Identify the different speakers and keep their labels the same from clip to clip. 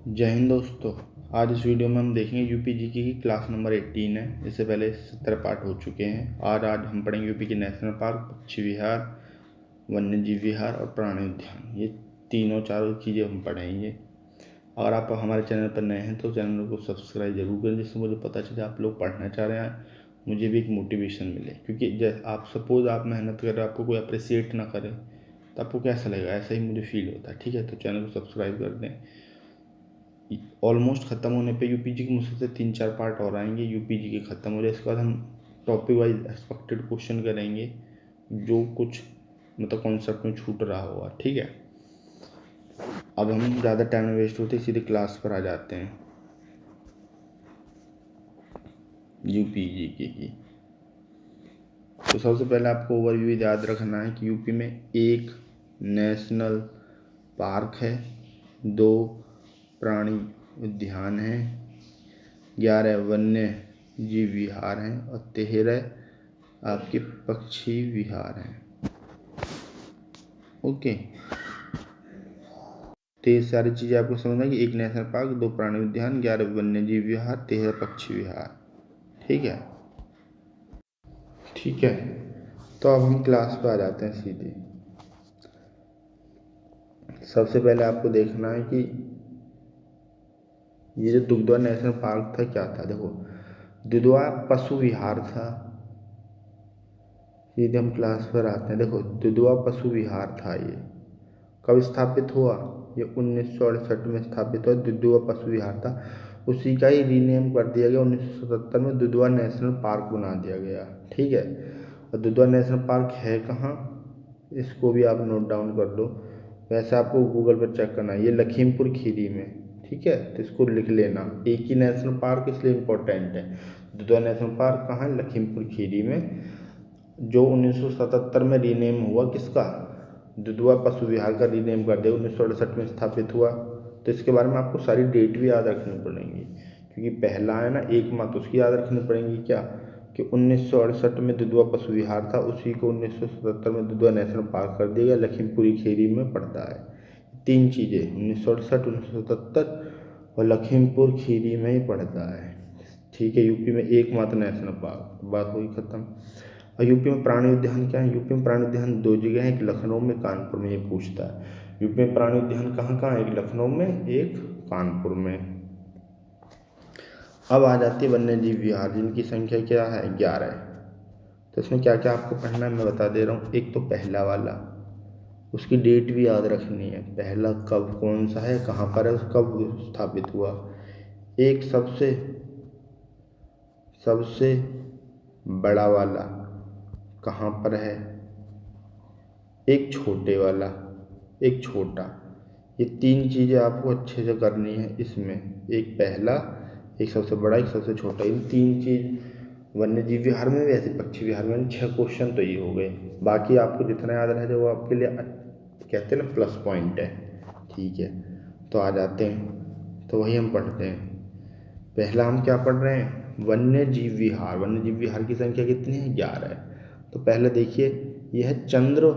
Speaker 1: जय हिंद दोस्तों। आज इस वीडियो में हम देखेंगे यूपी जीके की क्लास नंबर 18 है। इससे पहले 70 पार्ट हो चुके हैं और आज हम पढ़ेंगे यूपी के नेशनल पार्क, पक्षी विहार, वन्य जीव विहार और प्राणी उद्यान। ये चारों चीज़ें हम पढ़ेंगे। अगर आप हमारे चैनल पर नए हैं तो चैनल को सब्सक्राइब जरूर करें, जिससे मुझे पता चले आप लोग पढ़ना चाह रहे हैं, मुझे भी एक मोटिवेशन मिले। क्योंकि जैसे आप सपोज आप मेहनत कर रहे हो, आपको कोई अप्रिसिएट ना करे तो आपको कैसा लगेगा, ऐसा ही मुझे फील होता है। ठीक है, तो चैनल को सब्सक्राइब कर दें। ऑलमोस्ट ख़त्म होने पे यूपी जी के मुश्किल से 3-4 पार्ट और आएंगे। यूपी जी के ख़त्म हो जाए, इसके बाद हम टॉपिक वाइज एक्सपेक्टेड क्वेश्चन करेंगे, जो कुछ मतलब कॉन्सेप्ट में छूट रहा होगा। ठीक है, अब हम ज़्यादा टाइम वेस्ट होते सीधे क्लास पर आ जाते हैं। यूपी जी की तो सबसे पहले आपको ओवरव्यू याद रखना है कि यूपी में एक नेशनल पार्क है, 2 प्राणी उद्यान हैं, 11 वन्य जीव विहार हैं और 13 आपके पक्षी विहार हैं। ओके, तो ये सारी चीज़ें आपको समझना है कि एक नेशनल पार्क, 2 प्राणी उद्यान, 11 वन्य जीव विहार, 13 पक्षी विहार। ठीक है, ठीक है। तो अब हम क्लास पे आ जाते हैं सीधे। सबसे पहले आपको देखना है कि ये जो दुधवा नेशनल पार्क था क्या था। देखो, दुधवा पशु विहार था। सीधे हम क्लास पर आते हैं। देखो, दुधवा पशु विहार था। ये कब स्थापित हुआ? ये 1968 में स्थापित हुआ। दुधवा पशु विहार था, उसी का ही रीनेम कर दिया गया। 1977 में दुधवा नेशनल पार्क बना दिया गया। ठीक है, और दुधवा नेशनल पार्क है कहाँ, इसको भी आप नोट डाउन कर लो। वैसे आपको गूगल पर चेक करना है, ये लखीमपुर खीरी में। ठीक है, तो इसको लिख लेना। एक ही नेशनल पार्क इसलिए इम्पोर्टेंट है। दुधवा नेशनल पार्क कहाँ है? लखीमपुर खीरी में, जो 1977 में रीनेम हुआ। किसका? दुधवा पशु विहार का रीनेम कर दिया। 1968 में स्थापित हुआ। तो इसके बारे में आपको सारी डेट भी याद रखनी पड़ेंगी, क्योंकि पहला है ना, 1 माह, तो उसकी याद रखनी पड़ेंगी। क्या कि 1968 में दुधवा पशु विहार था, उसी को 1977 में दुधवा नेशनल पार्क कर दिया गया। लखीमपुरी खीरी में पड़ता है। 3 चीज़ें, 1968, 1977 और लखीमपुर खीरी में ही पड़ता है। ठीक है, यूपी में एकमात्र नेशनल पार्क। बात हुई खत्म। और यूपी में प्राणी उद्यान क्या है? यूपी में प्राणी उद्यान 2 जगह है, एक लखनऊ में, कानपुर में। ये पूछता है यूपी में प्राणी उद्यान कहाँ कहाँ है? एक लखनऊ में, एक कानपुर में। अब आ जाती है वन्य जीव विहार, जिनकी संख्या क्या है? 11। तो इसमें क्या क्या आपको पढ़ना है मैं बता दे रहा हूँ। एक तो पहला वाला, उसकी डेट भी याद रखनी है। पहला कब, कौन सा है, कहाँ पर है, कब स्थापित हुआ। एक सबसे सबसे बड़ा वाला कहाँ पर है, एक छोटे वाला, एक छोटा। ये 3 चीज़ें आपको अच्छे से करनी है इसमें। एक पहला, एक सबसे बड़ा, एक सबसे छोटा। इन 3 चीज़ वन्य जीव विहार में भी, ऐसे पक्षी विहार में 6 क्वेश्चन तो ये हो गए। बाकी आपको जितना याद रहे वो आपके लिए कहते हैं ना, प्लस पॉइंट है। ठीक है, तो आ जाते हैं, तो वही हम पढ़ते हैं। पहला हम क्या पढ़ रहे हैं? वन्य जीव विहार। वन्य जीव विहार की संख्या कितनी है? 11 है। तो पहले देखिए, यह है चंद्र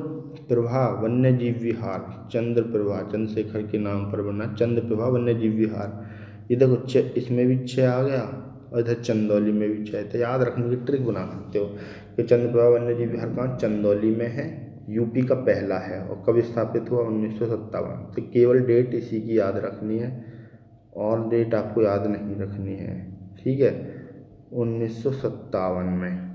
Speaker 1: प्रभा वन्य जीव विहार। चंद्र प्रभा, चंद्रशेखर के नाम पर बना चंद्र प्रभा वन्य जीव विहार। ये देखो, इसमें भी 6 आ गया और इधर चंदौली में भी 6। तो याद रखने की ट्रिक बना सकते हो कि चंद्र प्रभा वन्य जीव विहार कहाँ? चंदौली में है, यूपी का पहला है। और कब स्थापित हुआ? 1957। तो केवल डेट इसी की याद रखनी है, और डेट आपको याद नहीं रखनी है। ठीक है, 1957 में।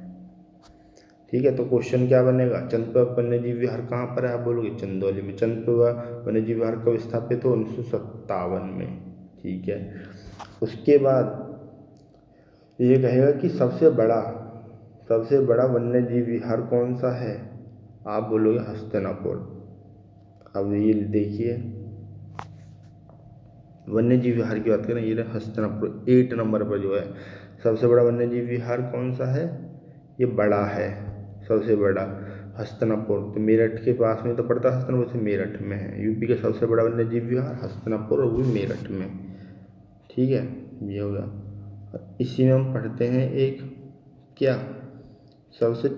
Speaker 1: ठीक है, तो क्वेश्चन क्या बनेगा? चंद्रप्रभा वन्य जीव विहार कहाँ पर है? आप बोलोगे चंदौली में। चंद्रप्रभा वन्य जीव विहार कब स्थापित हो? 1957 में। ठीक है, उसके बाद ये कहेगा कि सबसे बड़ा वन्य जीव विहार कौन सा है? आप बोलोगे हस्तिनापुर। अब ये देखिए, वन्य जीव विहार की बात करें, ये रहा हस्तिनापुर 8 नंबर पर जो है। सबसे बड़ा वन्य जीव विहार कौन सा है? ये बड़ा है, सबसे बड़ा हस्तिनापुर। तो मेरठ के पास में तो पड़ता है हस्तिनापुर, से मेरठ में है। यूपी का सबसे बड़ा वन्य जीव विहार हस्तिनापुर, और वो भी मेरठ में। ठीक है, ये होगा। इसी में हम पढ़ते हैं एक क्या, सबसे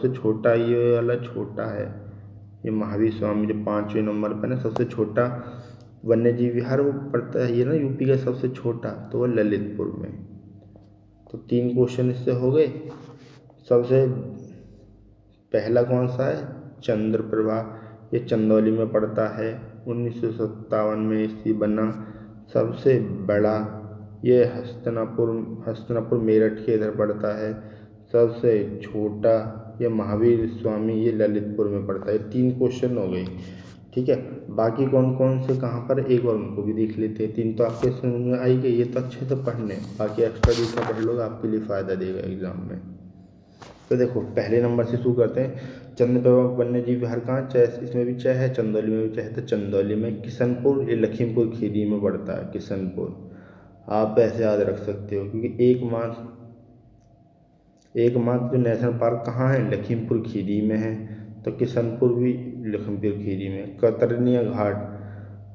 Speaker 1: छोटा ये वाला छोटा है, ये महावीर स्वामी जो 5वें नंबर पर है। सबसे छोटा वन्यजीव विहार वो पड़ता है ये ना यूपी का सबसे छोटा, तो वो ललितपुर में। तो 3 क्वेश्चन इससे हो गए। सबसे पहला कौन सा है, चंद्रप्रभा, ये चंदौली में पड़ता है, 1957 में इसकी बना। सबसे बड़ा ये हस्तिनापुर मेरठ के इधर पड़ता है। सबसे छोटा ये महावीर स्वामी, ये ललितपुर में पड़ता है। 3 क्वेश्चन हो गए, ठीक है। बाकी कौन कौन से कहाँ पर, एक बार उनको भी देख लेते हैं। 3 तो आपके समझ में आई गई, ये तो अच्छे से पढ़ने, बाकी एक्स्ट्रा दूसरा पढ़ लोगे आपके लिए फ़ायदा देगा एग्जाम में। तो देखो पहले नंबर से शुरू करते हैं। चंद्रप्रभा वन्य जीव विहार कहाँ, चाहे इसमें भी चाहे है, चंदौली में भी चाहे, तो चंदौली में। किशनपुर ये लखीमपुर खीरी में पड़ता है, किशनपुर। आप ऐसे याद रख सकते हो क्योंकि एकमात्र जो नेशनल पार्क कहाँ है, लखीमपुर खीरी में है। तो किशनपुर भी लखीमपुर खीरी में। कतरनिया घाट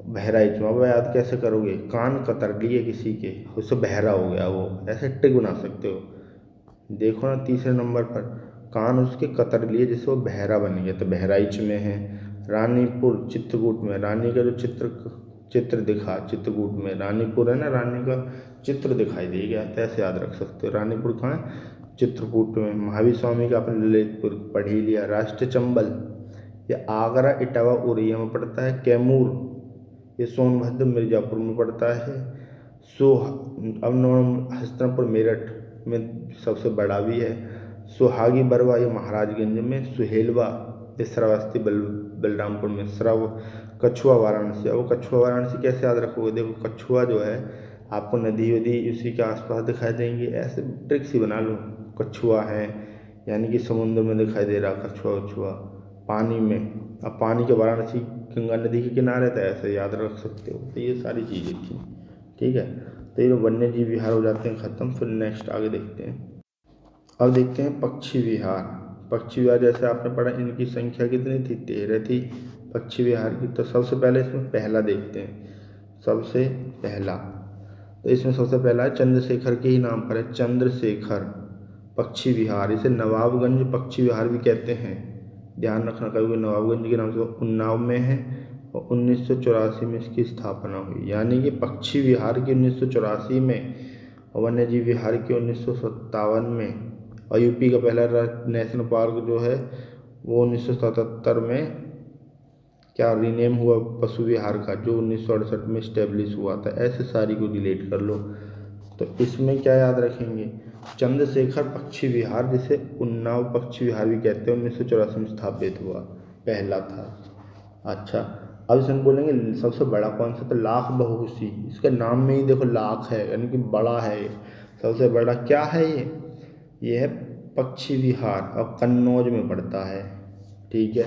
Speaker 1: बहराइच में। अब याद कैसे करोगे, कान कतर लिए किसी के, उससे बहरा हो गया वो, ऐसे ट्रिक बना सकते हो। देखो ना तीसरे नंबर पर, कान उसके कतर लिए जिससे वो बहरा बन गया, तो बहराइच में है। रानीपुर चित्रकूट में, रानी का जो चित्र दिखा चित्रकूट में, रानीपुर है ना, रानी का चित्र दिखाई दे गया, तो ऐसे याद रख सकते हो। रानीपुर कहाँ है, चित्रकूट में। महावीर स्वामी का आपने ललितपुर पढ़ ही लिया। राष्ट्रीय चंबल ये आगरा इटावा उड़िया में पड़ता है। कैमूर ये सोनभद्र मिर्जापुर में पड़ता है। हस्तिनापुर मेरठ में सबसे बड़ा भी है। सुहागी बरवा ये महाराजगंज में। सुहेलवा ये श्रावस्ती बलरामपुर में। कछुआ वाराणसी। अब कछुआ वाराणसी कैसे याद रखोगे, देखो कछुआ जो है आपको नदी वदी उसी के आसपास दिखाई देंगे, ऐसे ट्रिक्स ही बना लो। कछुआ है यानी कि समुद्र में दिखाई दे रहा कछुआ पानी में। अब पानी के वाराणसी गंगा नदी के किनारे, तो ऐसे याद रख सकते हो। तो ये सारी चीज़ें थी, ठीक है। तो ये वन्य जीव विहार हो जाते हैं ख़त्म। फिर नेक्स्ट आगे देखते हैं। अब देखते हैं पक्षी विहार। पक्षी विहार जैसे आपने पढ़ा, इनकी संख्या कितनी थी, 13 थी पक्षी विहार की। तो सबसे पहले इसमें पहला देखते हैं। सबसे पहला तो इसमें सबसे पहला है, चंद्रशेखर के ही नाम पर है, चंद्रशेखर पक्षी विहार। इसे नवाबगंज पक्षी विहार भी कहते हैं, ध्यान रखना। कभी नवाबगंज के नाम से उन्नाव में है और 1984 में इसकी स्थापना हुई। यानी कि पक्षी विहार की 1984 में और वन्य जीव विहार की 1957 में। और यूपी का पहला नेशनल पार्क जो है वो 1977 में क्या रीनेम हुआ पशु विहार का, जो 1968 में इस्टेब्लिश हुआ था। ऐसे सारी को रिलेट कर लो। तो इसमें क्या याद रखेंगे, चंद्रशेखर पक्षी विहार जिसे उन्नाव पक्षी विहार भी कहते हैं, 1984 में स्थापित हुआ, पहला था। अच्छा अब इसमें बोलेंगे सबसे बड़ा कौन सा, तो लाख बहुसी। इसके नाम में ही देखो लाख है, यानी कि बड़ा है ये। सबसे बड़ा क्या है ये है पक्षी विहार और कन्नौज में पड़ता है, ठीक है।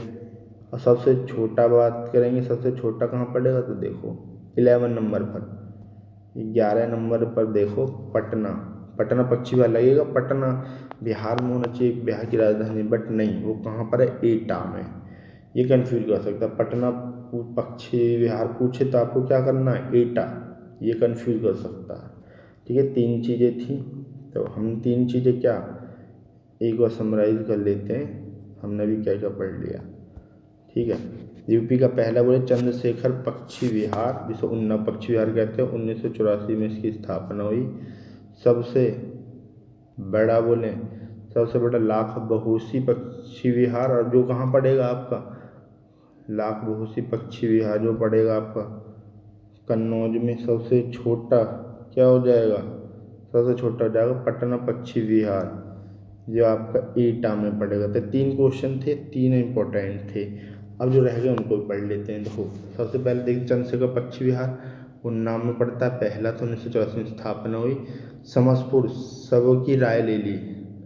Speaker 1: और सबसे छोटा बात करेंगे, सबसे छोटा कहाँ पड़ेगा, तो देखो 11 नंबर पर। 11 नंबर पर देखो पटना पक्षी विहार लगेगा। पटना बिहार में होना चाहिए, बिहार की राजधानी, बट नहीं, वो कहाँ पर है, एटा में। ये कंफ्यूज कर सकता है। पटना पक्षी विहार पूछे तो आपको क्या करना है, एटा, ये कंफ्यूज कर सकता है, ठीक है। 3 चीज़ें थी, तो हम 3 चीज़ें क्या एक बार समराइज कर लेते हैं, हमने भी क्या क्या पढ़ लिया, ठीक है। यूपी का पहला बोले चंद्रशेखर पक्षी विहार, जिसे उन्नाव पक्षी विहार कहते हैं, 1984 में इसकी स्थापना हुई। सबसे बड़ा बोले, सबसे बड़ा लाख बहुसी पक्षी विहार, और जो कहाँ पड़ेगा आपका, लाख बहुसी पक्षी विहार जो पड़ेगा आपका कन्नौज में। सबसे छोटा क्या हो जाएगा, सबसे छोटा हो जाएगा पटना पक्षी विहार, जो आपका एटा में पड़ेगा। तो 3 क्वेश्चन थे, 3 इंपॉर्टेंट थे। अब जो रह गए उनको भी पढ़ लेते हैं। देखो सबसे पहले देखिए चंद्रशेखर पक्षी विहार उन्नाव में पड़ता है, पहला तो 1984 में स्थापना हुई। समसपुर सबकी राय ले ली,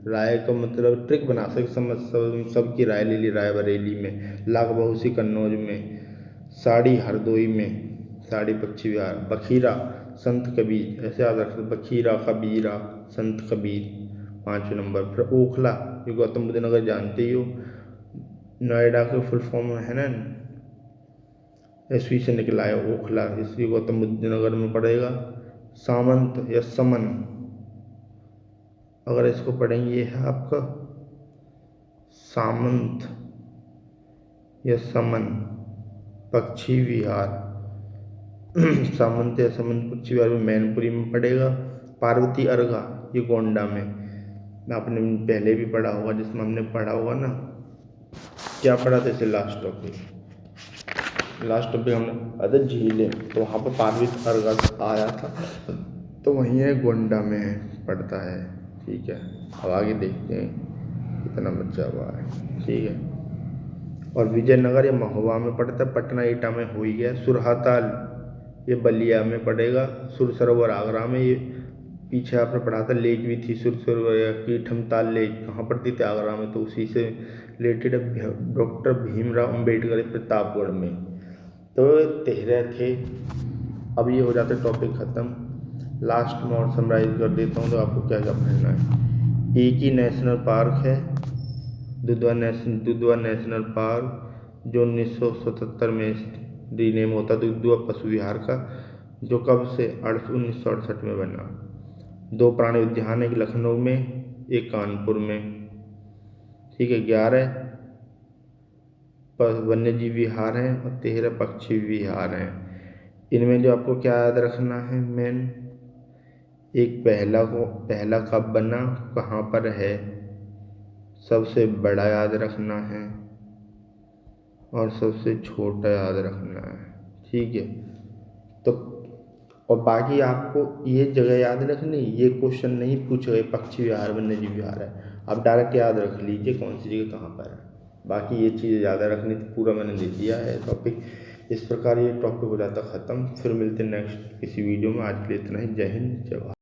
Speaker 1: राय का मतलब ट्रिक बना सकते, सबकी राय ले ली, रायबरेली में। लाख बहुसी कन्नौज में। साड़ी हरदोई में, साड़ी पक्षी विहार। बखीरा संत कबीर, ऐसे याद रखते, बखीरा कबीरा संत कबीर 5वें नंबर। फिर ओखला, ये गौतम बुद्ध नगर जानते ही हो, नोएडा के फुल फॉर्म है ना, एसवी से निकला है ओखला, इसलिए गौतम बुद्ध नगर में पड़ेगा। सामंत या समन, अगर इसको पढ़ेंगे ये है आपका सामंत या समन पक्षी विहार, सामंत या समंत पक्षी विहार में मैनपुरी में पड़ेगा। पार्वती अर्घा ये गोंडा में, आपने पहले भी पढ़ा होगा, जिसमें हमने पढ़ा होगा ना, क्या पढ़ा था इसे लास्ट टॉपिक हमने अरे झीलें, तो वहाँ पर पार्वती अर्घा आया था, तो वहीं है गोंडा में है, पड़ता है। ठीक है, अब आगे देखते हैं कितना बचा हुआ है। ठीक है, और विजयनगर ये महुआ में पड़ता है। पटना एटा में हो ही गया। सुरहाताल ये बलिया में पड़ेगा। सुर सरोवर आगरा में, ये पीछे आपने पढ़ा था लेक भी थी सुर सरोवर की। ठमताल लेक कहाँ पड़ती थी? आगरा में, तो उसी से रिलेटेड डॉक्टर भीमराव अम्बेडकर प्रतापगढ़ में। तो 13 थे। अब ये हो जाता है टॉपिक ख़त्म। लास्ट में और समराइज कर देता हूँ तो आपको क्या क्या पढ़ना है। एक ही नेशनल पार्क है दुधवा नेशनल पार्क, जो 1977 में रीनेम होता दुधवा पशु विहार का, जो कब से 1968 में बना। 2 प्राणी उद्यान, एक लखनऊ में एक कानपुर में। ठीक है, 11 वन्य जीव विहार हैं और 13 पक्षी विहार हैं। इनमें जो आपको क्या याद रखना है मेन, एक पहला कब बना, कहाँ पर है, सबसे बड़ा याद रखना है और सबसे छोटा याद रखना है। ठीक है, तो और बाकी आपको ये जगह याद रखनी, ये क्वेश्चन नहीं पूछे गए पक्षी विहार वन्य जीव विहार है, आप डायरेक्ट याद रख लीजिए कौन सी जगह कहाँ पर है। बाकी ये चीज़ ज़्यादा रखनी तो पूरा मैंने दे दिया है टॉपिक। इस प्रकार ये टॉपिक हो जाता ख़त्म। फिर मिलते हैं नेक्स्ट किसी वीडियो में। आज के लिए इतना ही। जय हिंद, जय भारत।